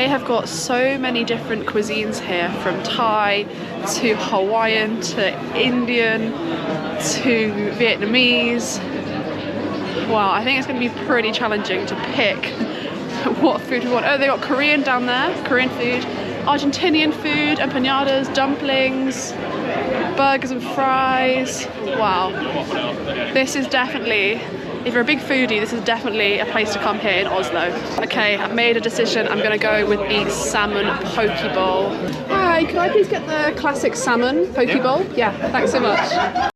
They have got so many different cuisines here, from Thai to Hawaiian to Indian to Vietnamese. Wow, I think it's going to be pretty challenging to pick what food we want. Oh, they got Korean down there, Korean food, Argentinian food, empanadas, dumplings, burgers and fries. Wow, this is definitely, if you're a big foodie, this is definitely a place to come here in Oslo. Okay, I've made a decision. I'm gonna go with the salmon poke bowl. Hi, could I please get the classic salmon poke bowl? Yeah, thanks so much.